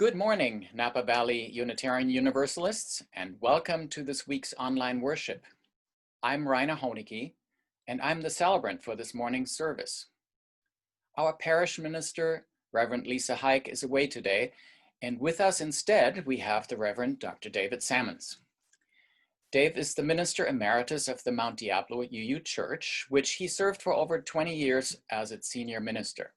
Good morning, Napa Valley Unitarian Universalists, and welcome to this week's online worship. I'm Rainer Honicke, and I'm the celebrant for this morning's service. Our parish minister, Reverend Lisa Hike, is away today, and with us instead, we have the Reverend Dr. David Sammons. Dave is the Minister Emeritus of the Mount Diablo UU Church, which he served for over 20 years as its senior minister.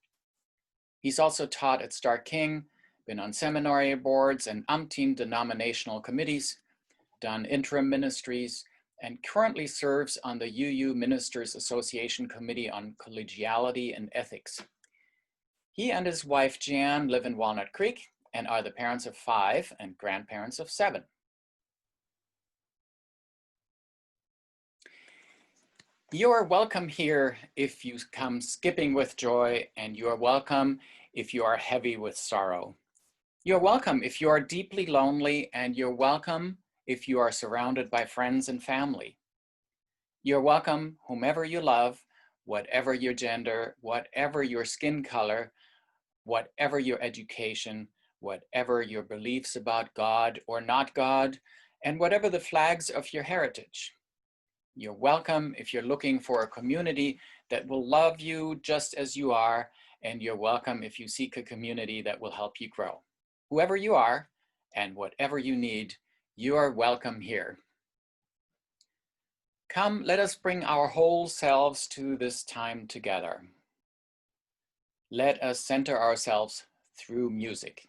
He's also taught at Star King, been on seminary boards and umpteen denominational committees, done interim ministries, and currently serves on the UU Ministers Association Committee on Collegiality and Ethics. He and his wife Jan live in Walnut Creek and are the parents of 5 and grandparents of 7. You're welcome here if you come skipping with joy, and you are welcome if you are heavy with sorrow. You're welcome if you are deeply lonely, and you're welcome if you are surrounded by friends and family. You're welcome whomever you love, whatever your gender, whatever your skin color, whatever your education, whatever your beliefs about God or not God, and whatever the flags of your heritage. You're welcome if you're looking for a community that will love you just as you are, and you're welcome if you seek a community that will help you grow. Whoever you are and whatever you need, you are welcome here. Come, let us bring our whole selves to this time together. Let us center ourselves through music.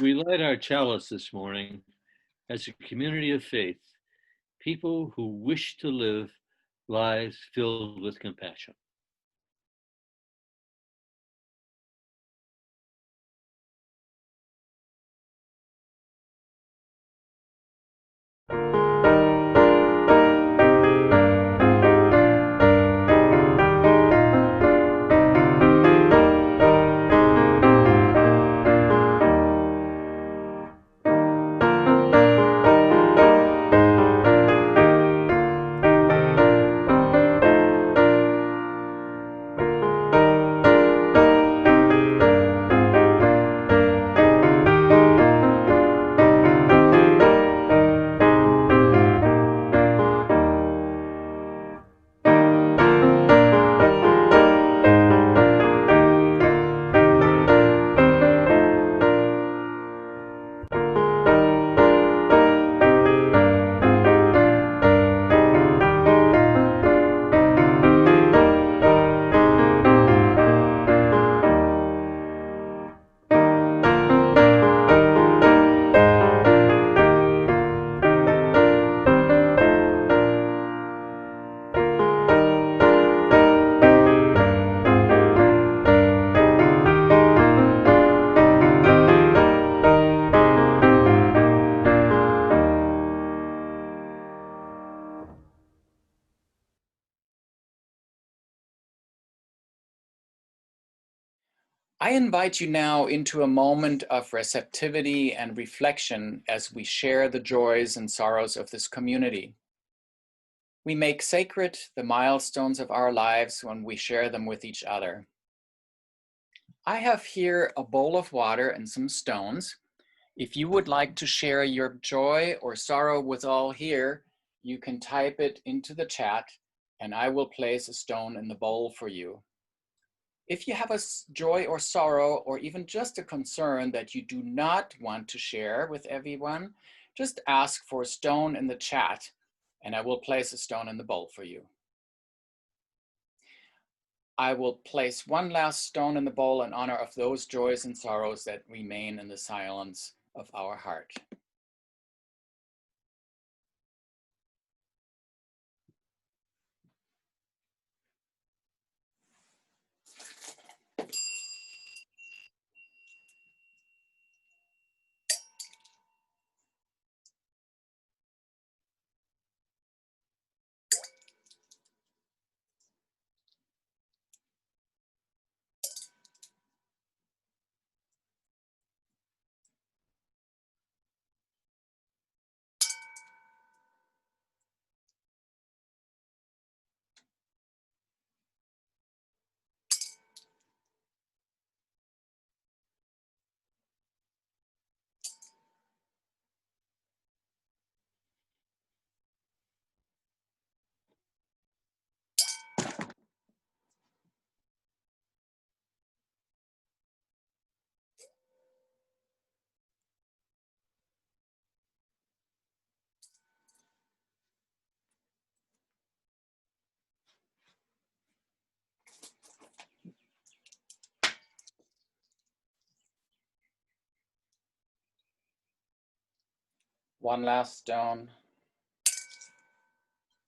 We light our chalice this morning as a community of faith, people who wish to live lives filled with compassion. I invite you now into a moment of receptivity and reflection as we share the joys and sorrows of this community. We make sacred the milestones of our lives when we share them with each other. I have here a bowl of water and some stones. If you would like to share your joy or sorrow with all here, you can type it into the chat and I will place a stone in the bowl for you. If you have a joy or sorrow, or even just a concern that you do not want to share with everyone, just ask for a stone in the chat and I will place a stone in the bowl for you. I will place one last stone in the bowl in honor of those joys and sorrows that remain in the silence of our heart. One last stone.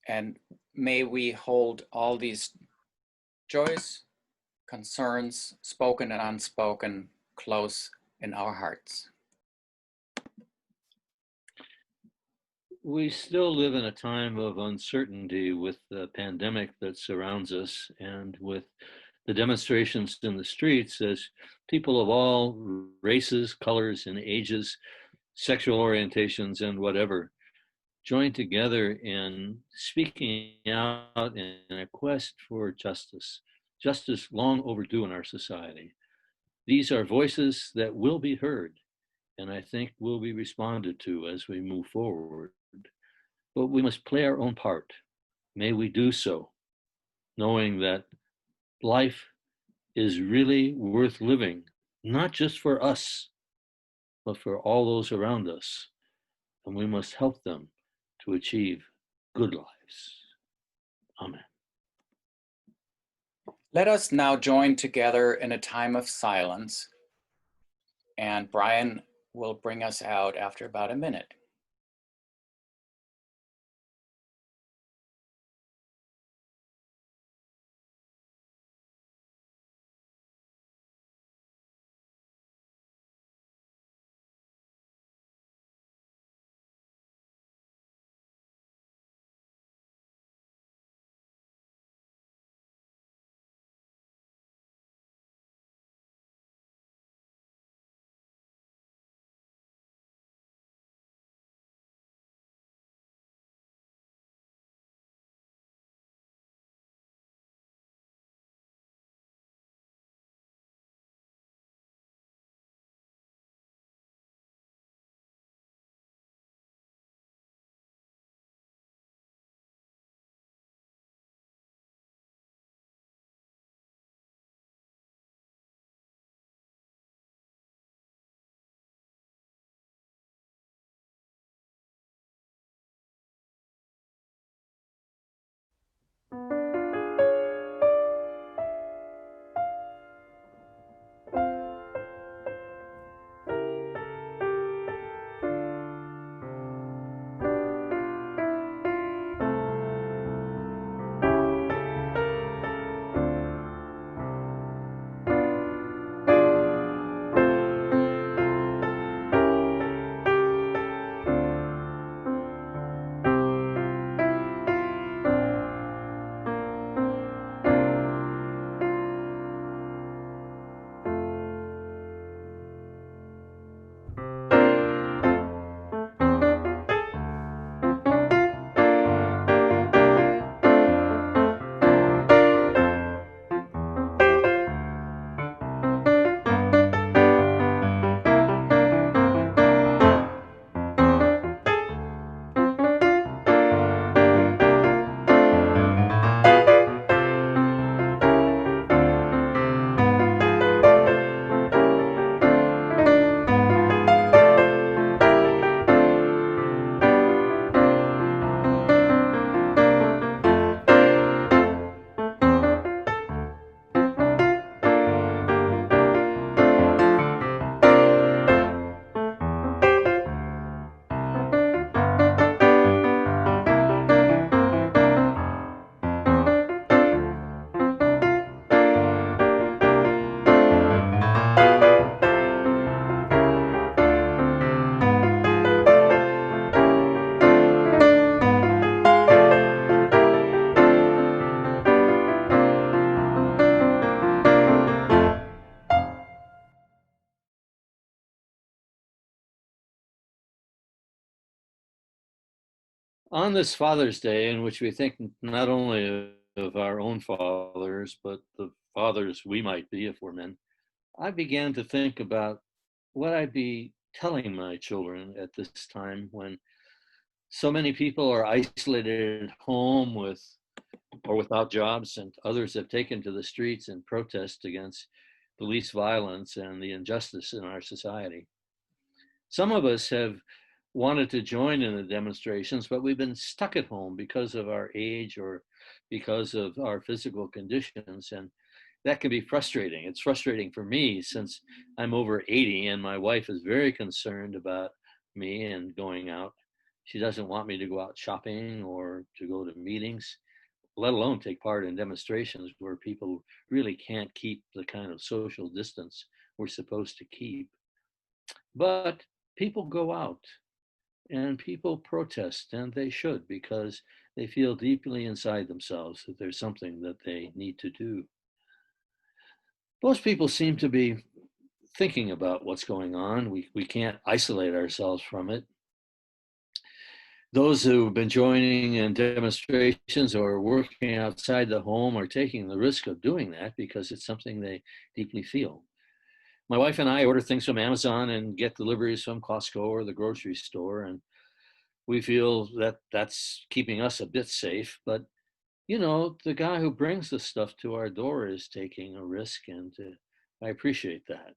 And may we hold all these joys, concerns, spoken and unspoken, close in our hearts. We still live in a time of uncertainty with the pandemic that surrounds us and with the demonstrations in the streets as people of all races, colors, and ages, sexual orientations, and whatever join together in speaking out in a quest for justice, justice long overdue in our society. These are voices that will be heard and I think will be responded to as we move forward. But we must play our own part. May we do so, knowing that life is really worth living, not just for us, but for all those around us. And we must help them to achieve good lives. Amen. Let us now join together in a time of silence. And Brian will bring us out after about a minute. On this Father's Day, in which we think not only of our own fathers, but the fathers we might be if we're men, I began to think about what I'd be telling my children at this time when so many people are isolated at home with or without jobs, and others have taken to the streets in protest against police violence and the injustice in our society. Some of us have wanted to join in the demonstrations, but we've been stuck at home because of our age or because of our physical conditions. And that can be frustrating. It's frustrating for me since I'm over 80 and my wife is very concerned about me and going out. She doesn't want me to go out shopping or to go to meetings, let alone take part in demonstrations where people really can't keep the kind of social distance we're supposed to keep. But people go out and people protest, and they should, because they feel deeply inside themselves that there's something that they need to do. Most people seem to be thinking about what's going on. We can't isolate ourselves from it. Those who've been joining in demonstrations or working outside the home are taking the risk of doing that because it's something they deeply feel. My wife and I order things from Amazon and get deliveries from Costco or the grocery store, and we feel that that's keeping us a bit safe. But the guy who brings the stuff to our door is taking a risk, and I appreciate that.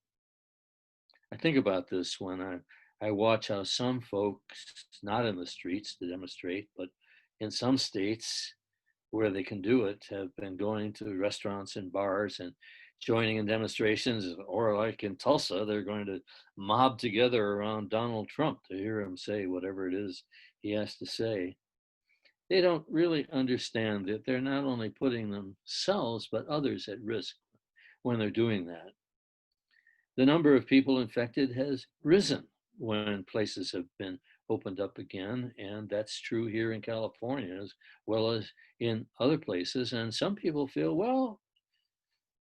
I think about this when I watch how some folks, not in the streets to demonstrate, but in some states where they can do it, have been going to restaurants and bars and joining in demonstrations, or like in Tulsa, they're going to mob together around Donald Trump to hear him say whatever it is he has to say. They don't really understand that they're not only putting themselves but others at risk when they're doing that. The number of people infected has risen when places have been opened up again, and that's true here in California as well as in other places. And some people feel, well,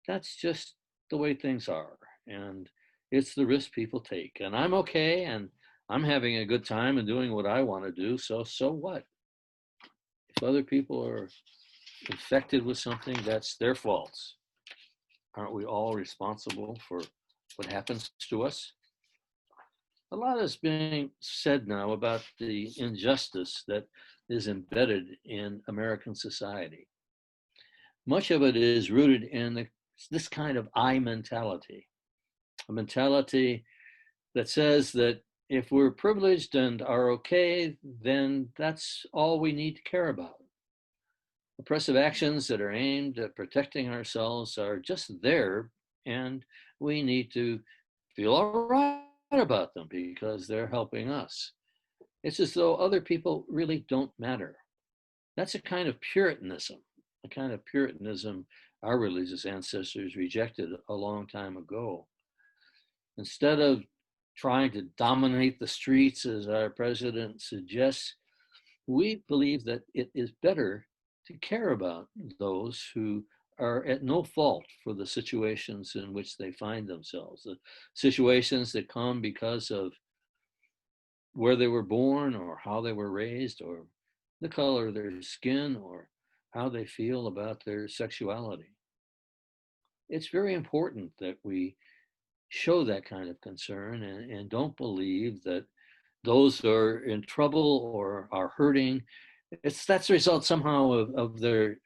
that's just the way things are, and it's the risk people take. And I'm okay, and I'm having a good time and doing what I want to do. So what? If other people are infected with something, that's their faults. Aren't we all responsible for what happens to us? A lot is being said now about the injustice that is embedded in American society. Much of it is rooted in this kind of I mentality, a mentality that says that if we're privileged and are okay, then that's all we need to care about. Oppressive actions that are aimed at protecting ourselves are just there, and we need to feel all right about them because they're helping us. It's as though other people really don't matter. That's a kind of Puritanism, a kind of Puritanism our religious ancestors rejected a long time ago. Instead of trying to dominate the streets, as our president suggests, we believe that it is better to care about those who are at no fault for the situations in which they find themselves, the situations that come because of where they were born or how they were raised or the color of their skin or how they feel about their sexuality. It's very important that we show that kind of concern and don't believe that those who are in trouble or are hurting, that's the result somehow of their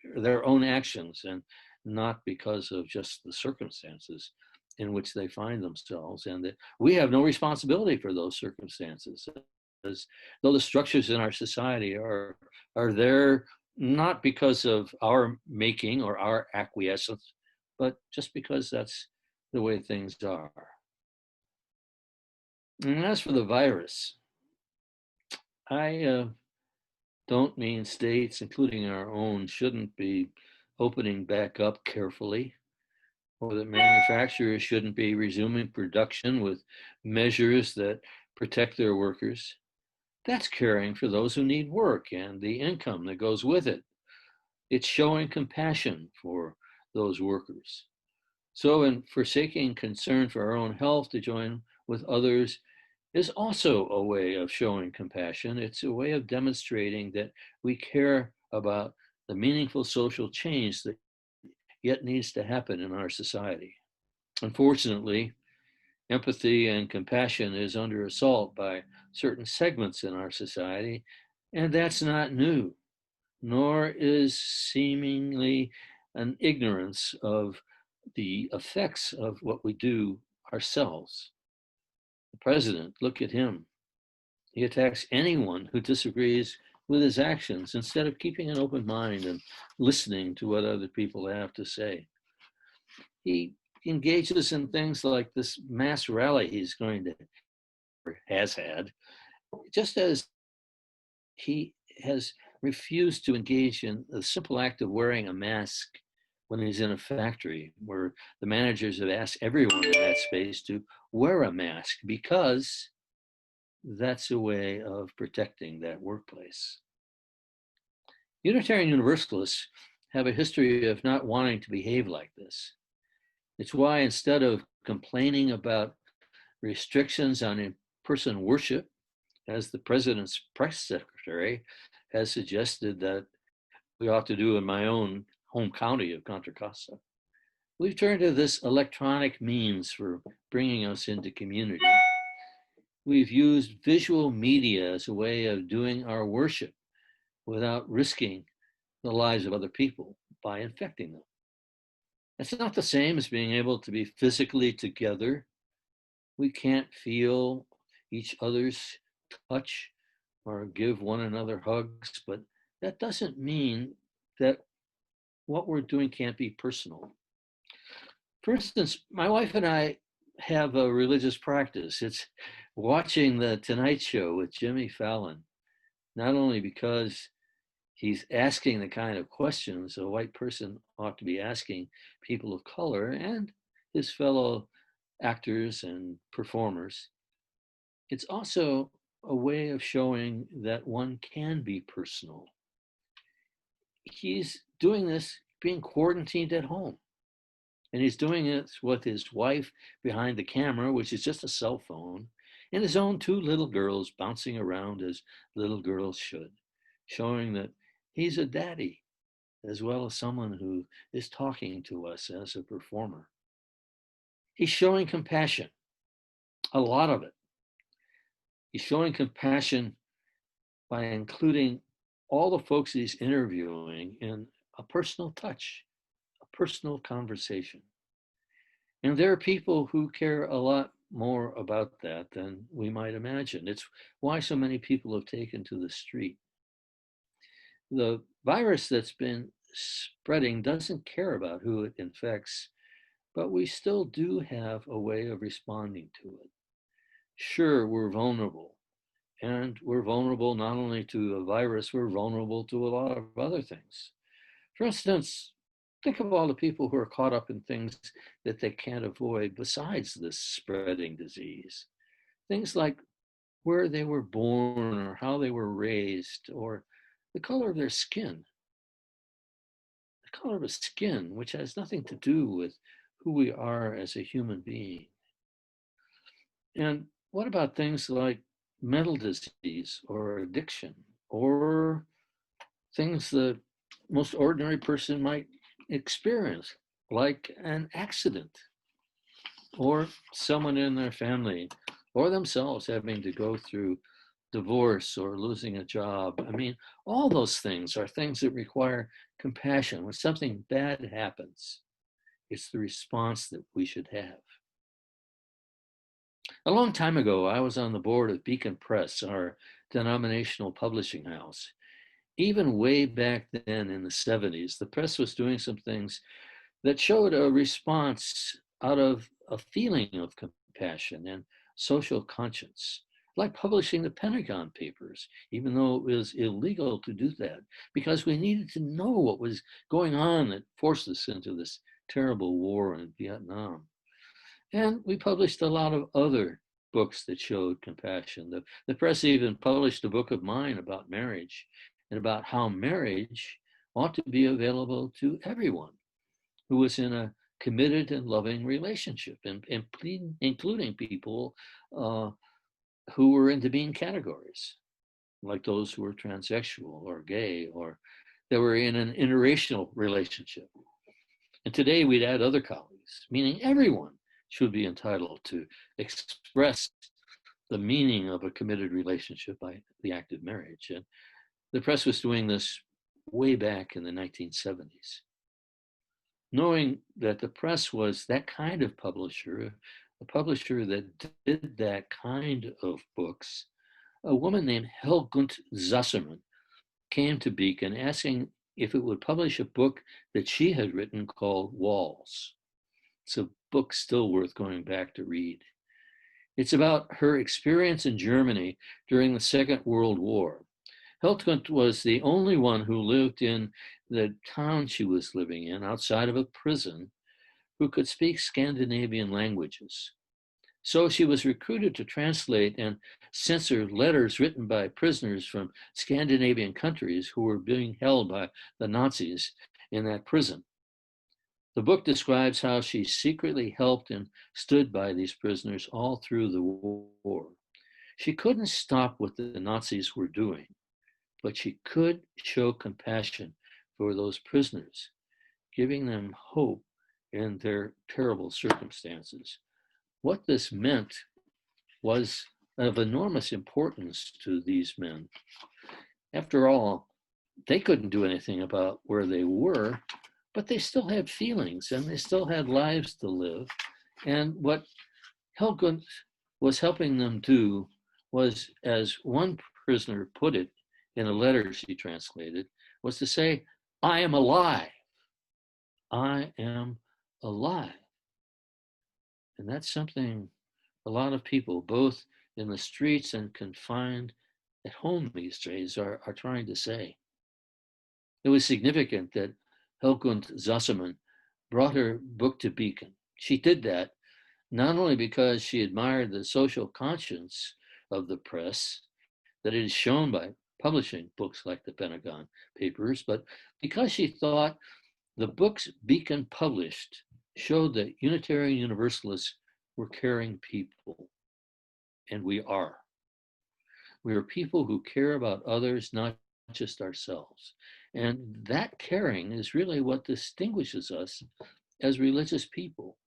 own actions and not because of just the circumstances in which they find themselves, and that we have no responsibility for those circumstances, as though the structures in our society are there not because of our making or our acquiescence, but just because that's the way things are. And as for the virus, I don't mean states, including our own, shouldn't be opening back up carefully, or that manufacturers shouldn't be resuming production with measures that protect their workers. That's caring for those who need work and the income that goes with it. It's showing compassion for those workers. So, in forsaking concern for our own health to join with others is also a way of showing compassion. It's a way of demonstrating that we care about the meaningful social change that yet needs to happen in our society. Unfortunately, empathy and compassion is under assault by certain segments in our society, and that's not new, nor is seemingly an ignorance of the effects of what we do ourselves. The president, look at him. He attacks anyone who disagrees with his actions instead of keeping an open mind and listening to what other people have to say. He engages in things like this mass rally he's going to, or has had, just as he has refused to engage in the simple act of wearing a mask when he's in a factory where the managers have asked everyone in that space to wear a mask because that's a way of protecting that workplace. Unitarian Universalists have a history of not wanting to behave like this. It's why instead of complaining about restrictions on in-person worship, as the president's press secretary has suggested that we ought to do in my own home county of Contra Costa, we've turned to this electronic means for bringing us into community. We've used visual media as a way of doing our worship without risking the lives of other people by infecting them. It's not the same as being able to be physically together. We can't feel each other's touch or give one another hugs, but that doesn't mean that what we're doing can't be personal. For instance, my wife and I have a religious practice. It's watching the Tonight Show with Jimmy Fallon, not only because he's asking the kind of questions a white person ought to be asking people of color and his fellow actors and performers. It's also a way of showing that one can be personal. He's doing this being quarantined at home, and he's doing it with his wife behind the camera, which is just a cell phone, and his own two little girls bouncing around as little girls should, showing that he's a daddy as well as someone who is talking to us as a performer. He's showing compassion, a lot of it. He's showing compassion by including all the folks he's interviewing in a personal touch, a personal conversation. And there are people who care a lot more about that than we might imagine. It's why so many people have taken to the street. The virus that's been spreading doesn't care about who it infects, but we still do have a way of responding to it. Sure, we're vulnerable. And we're vulnerable not only to a virus, we're vulnerable to a lot of other things. For instance, think of all the people who are caught up in things that they can't avoid besides this spreading disease. Things like where they were born or how they were raised or the color of their skin. The color of a skin, which has nothing to do with who we are as a human being. And what about things like mental disease or addiction or things the most ordinary person might experience, like an accident or someone in their family or themselves having to go through divorce or losing a job? I mean, all those things are things that require compassion. When something bad happens, it's the response that we should have. A long time ago, I was on the board of Beacon Press, our denominational publishing house. Even way back then in the 70s, the press was doing some things that showed a response out of a feeling of compassion and social conscience, like publishing the Pentagon Papers, even though it was illegal to do that, because we needed to know what was going on that forced us into this terrible war in Vietnam. And we published a lot of other books that showed compassion. The press even published a book of mine about marriage and about how marriage ought to be available to everyone who was in a committed and loving relationship, and including people who were in demeaned categories, like those who were transsexual or gay or that were in an interracial relationship. And today we'd add other colleagues, meaning everyone should be entitled to express the meaning of a committed relationship by the act of marriage. And the press was doing this way back in the 1970s. Knowing that the press was that kind of publisher, a publisher that did that kind of books, a woman named Helgunt Zasserman came to Beacon asking if it would publish a book that she had written called Walls. It's a book still worth going back to read. It's about her experience in Germany during the Second World War. Helgunt was the only one who lived in the town she was living in, outside of a prison, who could speak Scandinavian languages. So she was recruited to translate and censor letters written by prisoners from Scandinavian countries who were being held by the Nazis in that prison. The book describes how she secretly helped and stood by these prisoners all through the war. She couldn't stop what the Nazis were doing, but she could show compassion for those prisoners, giving them hope in their terrible circumstances. What this meant was of enormous importance to these men. After all, they couldn't do anything about where they were, but they still had feelings and they still had lives to live. And what Helgunt was helping them do was, as one prisoner put it in a letter she translated, was to say, I am alive. I am alive. And that's something a lot of people, both in the streets and confined at home these days, are trying to say. It was significant that Helkunt Zassaman brought her book to Beacon. She did that not only because she admired the social conscience of the press that it is shown by publishing books like the Pentagon Papers, but because she thought the books Beacon published showed that Unitarian Universalists were caring people, and we are. We are people who care about others, not just ourselves. And that caring is really what distinguishes us as religious people.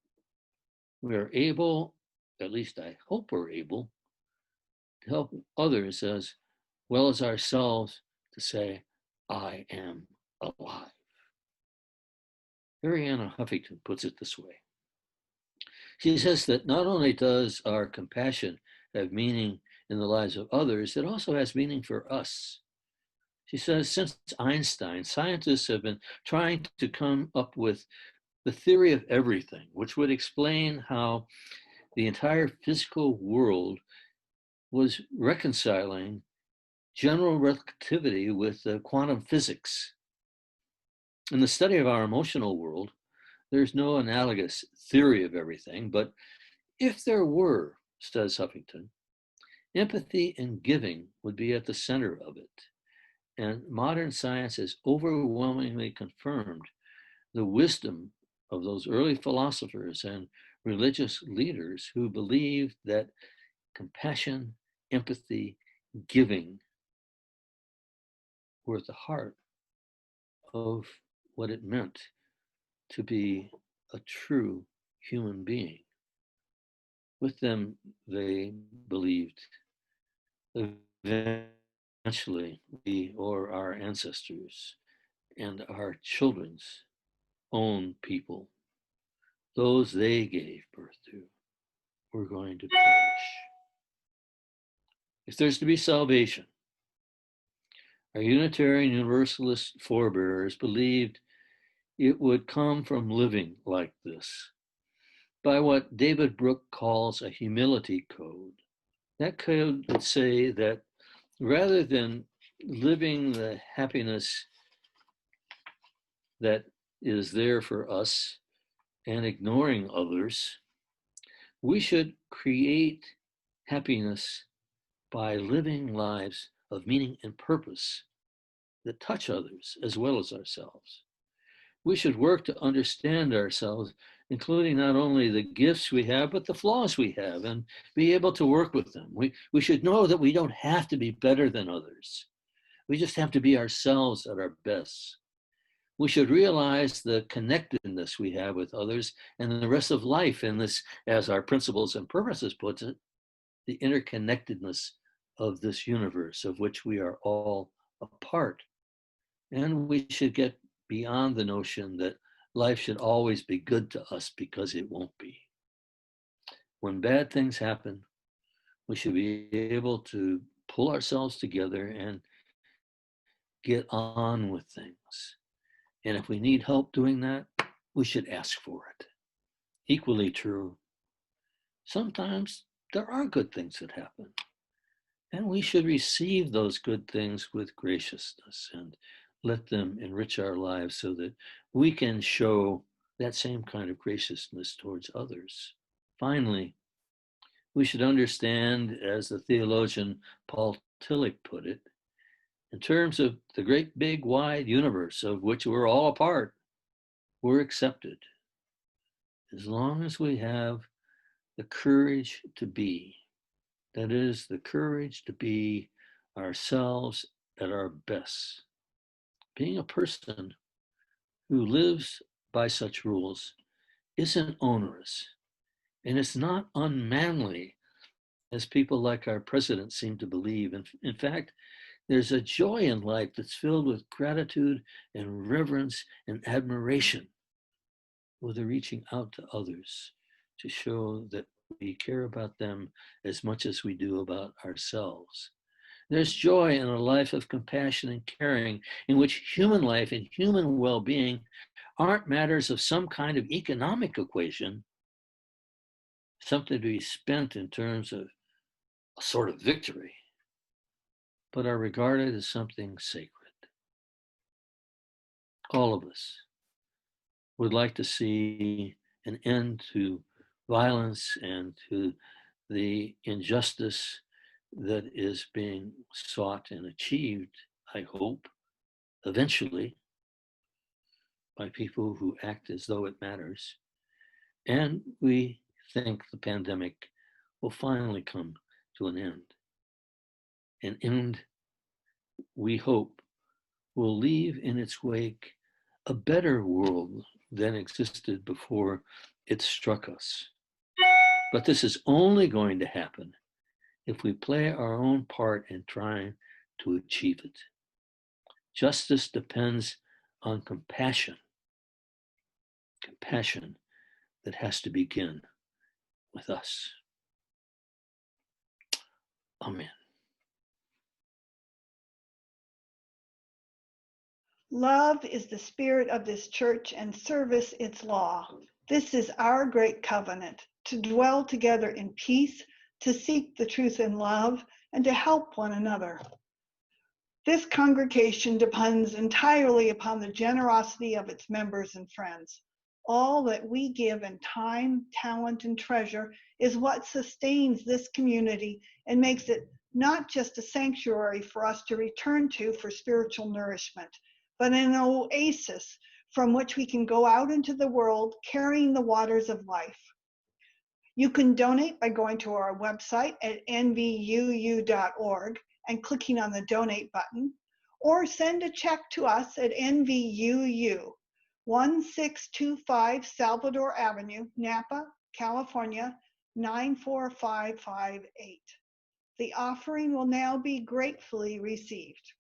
We are able, at least I hope we're able, to help others as well as ourselves to say, I am alive. Ariana Huffington puts it this way. She says that not only does our compassion have meaning in the lives of others, it also has meaning for us. She says, since Einstein, scientists have been trying to come up with the theory of everything, which would explain how the entire physical world was reconciling general relativity with quantum physics. In the study of our emotional world, there's no analogous theory of everything, but if there were, says Huffington, empathy and giving would be at the center of it. And modern science has overwhelmingly confirmed the wisdom of those early philosophers and religious leaders who believed that compassion, empathy, giving were at the heart of what it meant to be a true human being. With them, they believed eventually we or our ancestors and our children's own people, those they gave birth to, were going to perish. If there's to be salvation, our Unitarian Universalist forebears believed it would come from living like this, by what David Brooke calls a humility code. That code would say that rather than living the happiness that is there for us and ignoring others, we should create happiness by living lives of meaning and purpose that touch others as well as ourselves. We should work to understand ourselves, including not only the gifts we have, but the flaws we have, and be able to work with them. We should know that we don't have to be better than others. We just have to be ourselves at our best. We should realize the connectedness we have with others and the rest of life in this, as our principles and purposes puts it, the interconnectedness of this universe of which we are all a part. And we should get beyond the notion that life should always be good to us, because it won't be. When bad things happen, we should be able to pull ourselves together and get on with things. And if we need help doing that, we should ask for it. Equally true, sometimes there are good things that happen, and we should receive those good things with graciousness and let them enrich our lives so that we can show that same kind of graciousness towards others. Finally, we should understand, as the theologian Paul Tillich put it, in terms of the great big wide universe of which we're all a part, we're accepted as long as we have the courage to be. That is, the courage to be ourselves at our best. Being a person who lives by such rules isn't onerous, and it's not unmanly, as people like our president seem to believe. In fact, there's a joy in life that's filled with gratitude and reverence and admiration, with a reaching out to others to show that we care about them as much as we do about ourselves. There's joy in a life of compassion and caring, in which human life and human well-being aren't matters of some kind of economic equation, something to be spent in terms of a sort of victory, but are regarded as something sacred. All of us would like to see an end to violence and to the injustice that is being sought and achieved, I hope, eventually by people who act as though it matters. And we think the pandemic will finally come to an end. An end, we hope, will leave in its wake a better world than existed before it struck us. But this is only going to happen if we play our own part in trying to achieve it. Justice depends on compassion that has to begin with us. Amen. Love is the spirit of this church and service its law. This is our great covenant, to dwell together in peace, to seek the truth in love, and to help one another. This congregation depends entirely upon the generosity of its members and friends. All that we give in time, talent, and treasure is what sustains this community and makes it not just a sanctuary for us to return to for spiritual nourishment, but an oasis from which we can go out into the world carrying the waters of life. You can donate by going to our website at nvuu.org and clicking on the donate button, or send a check to us at NVUU, 1625 Salvador Avenue, Napa, California, 94558. The offering will now be gratefully received.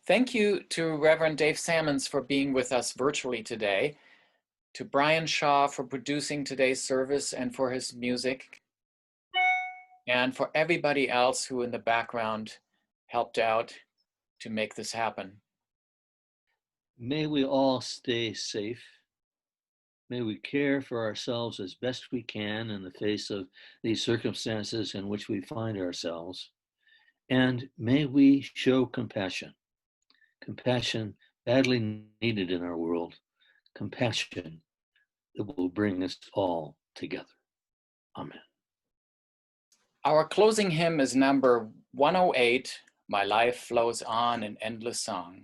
Thank you to Reverend Dave Sammons for being with us virtually today, to Brian Shaw for producing today's service and for his music, and for everybody else who in the background helped out to make this happen. May we all stay safe. May we care for ourselves as best we can in the face of these circumstances in which we find ourselves. And may we show compassion badly needed in our world, compassion that will bring us all together. Amen. Our closing hymn is number 108, My Life Flows On in Endless Song.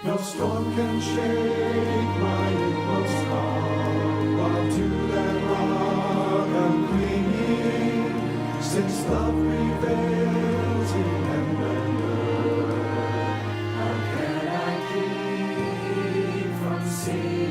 No storm can shake my inmost heart. while to that rock I'm clinging, since love prevails in heaven and earth. How can I keep from singing?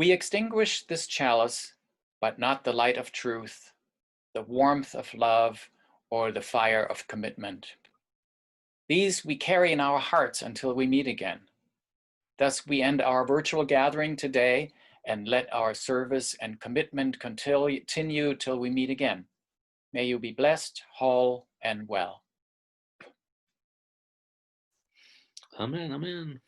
We extinguish this chalice, but not the light of truth, the warmth of love, or the fire of commitment. These we carry in our hearts until we meet again. Thus, we end our virtual gathering today and let our service and commitment continue till we meet again. May you be blessed, whole, and well. Amen, amen.